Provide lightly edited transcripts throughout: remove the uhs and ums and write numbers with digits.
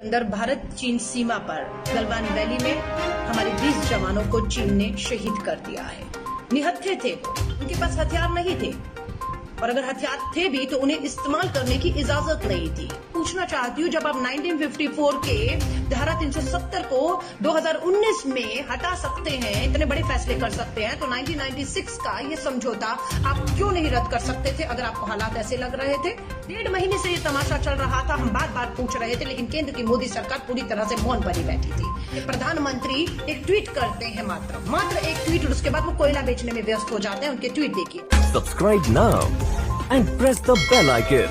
अंदर भारत चीन सीमा पर गलवान वैली में हमारे 20 जवानों को चीन ने शहीद कर दिया है। निहत्थे थे वो, उनके पास हथियार नहीं थे और अगर हथियार थे भी तो उन्हें इस्तेमाल करने की इजाजत नहीं थी। पूछना चाहती हूँ, जब आप 1954 के धारा 370 को 2019 में हटा सकते हैं, इतने बड़े फैसले कर सकते हैं, तो 1996 का ये समझौता आप क्यों नहीं रद्द कर सकते थे अगर आपको हालात ऐसे लग रहे थे? 1.5 महीने से ये तमाशा चल रहा था, हम बार बार पूछ रहे थे, लेकिन केंद्र की मोदी सरकार पूरी तरह से मौन बनी बैठी थी। प्रधानमंत्री एक ट्वीट करते हैं, मात्र एक ट्वीट, और उसके बाद वो कोयला बेचने में व्यस्त हो जाते हैं। उनके ट्वीट देखिए। Subscribe now and press the bell icon.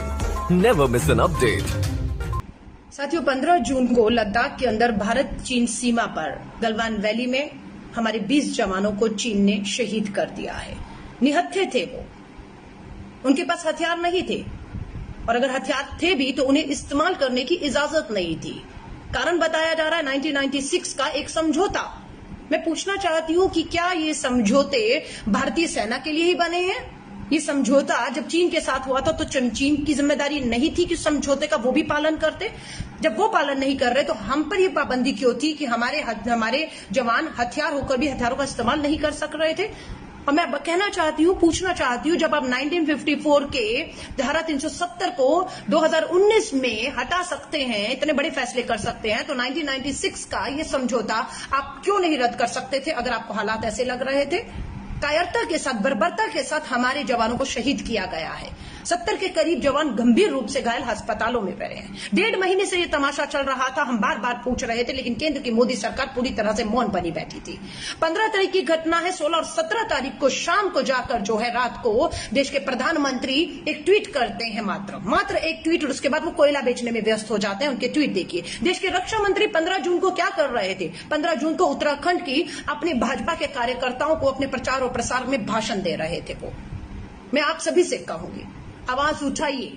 Never miss an update. साथियों, 15 जून को लद्दाख के अंदर भारत चीन सीमा पर गलवान वैली में हमारे 20 जवानों को चीन ने शहीद कर दिया है। निहत्थे थे वो, उनके पास हथियार नहीं थे और अगर हथियार थे भी तो उन्हें इस्तेमाल करने की इजाजत नहीं थी। कारण बताया जा रहा है 1996 का एक समझौता। मैं पूछना चाहती हूँ कि क्या ये समझौते भारतीय सेना के लिए ही बने हैं? ये समझौता जब चीन के साथ हुआ था तो चीन की जिम्मेदारी नहीं थी कि समझौते का वो भी पालन करते? जब वो पालन नहीं कर रहे तो हम पर ये पाबंदी क्यों थी कि हमारे जवान हथियार होकर भी हथियारों का इस्तेमाल नहीं कर सक रहे थे? और मैं कहना चाहती हूँ, पूछना चाहती हूँ, जब आप 1954 के धारा 370 को 2019 में हटा सकते हैं, इतने बड़े फैसले कर सकते हैं, तो 1996 का ये समझौता आप क्यों नहीं रद्द कर सकते थे अगर आपको हालात ऐसे लग रहे थे? कायरता के साथ, बर्बरता के साथ हमारे जवानों को शहीद किया गया है। 70 के करीब जवान गंभीर रूप से घायल अस्पतालों में पड़े हैं। 1.5 महीने से ये तमाशा चल रहा था, हम बार बार पूछ रहे थे, लेकिन केंद्र की मोदी सरकार पूरी तरह से मौन बनी बैठी थी। 15 तारीख की घटना है। 16 और 17 तारीख को शाम को जाकर जो है, रात को देश के प्रधानमंत्री एक ट्वीट करते हैं, मात्र एक ट्वीट, और उसके बाद वो कोयला बेचने में व्यस्त हो जाते हैं। उनके ट्वीट देखिए। देश के रक्षा मंत्री 15 जून को क्या कर रहे थे? 15 जून को उत्तराखंड की अपने भाजपा के कार्यकर्ताओं को अपने प्रचार और प्रसार में भाषण दे रहे थे। वो मैं आप सभी से कहूंगी, आवाज उठाइए।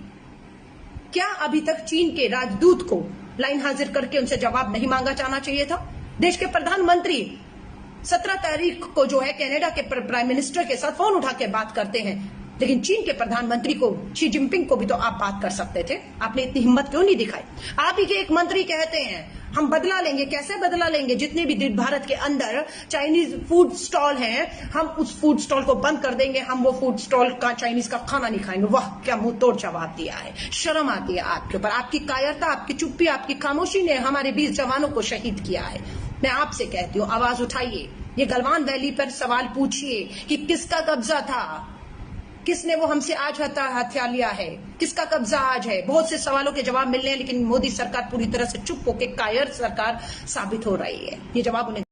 क्या अभी तक चीन के राजदूत को लाइन हाजिर करके उनसे जवाब नहीं मांगा जाना चाहिए था? देश के प्रधानमंत्री 17 तारीख को जो है कनाडा के प्राइम मिनिस्टर के साथ फोन उठा के बात करते हैं, लेकिन चीन के प्रधानमंत्री को, शी जिनपिंग को भी तो आप बात कर सकते थे। आपने इतनी हिम्मत क्यों नहीं दिखाई? आप ही के एक मंत्री कहते हैं हम बदला लेंगे। कैसे बदला लेंगे? जितने भी भारत के अंदर चाइनीज फूड स्टॉल हैं, हम उस फूड स्टॉल को बंद कर देंगे, हम वो फूड स्टॉल का चाइनीज का खाना नहीं खाएंगे। वाह, क्या मुंह तोड़ जवाब दिया है। शर्म आती है आपके ऊपर। आपकी कायरता, आपकी चुप्पी, आपकी खामोशी ने हमारे 20 जवानों को शहीद किया है। मैं आपसे कहती हूँ, आवाज उठाइए। ये गलवान वैली पर सवाल पूछिए कि किसका कब्जा था, किसने वो हमसे आज हथियार लिया है, किसका कब्जा आज है? बहुत से सवालों के जवाब मिलने हैं, लेकिन मोदी सरकार पूरी तरह से चुप होकर कायर सरकार साबित हो रही है। ये जवाब उन्हें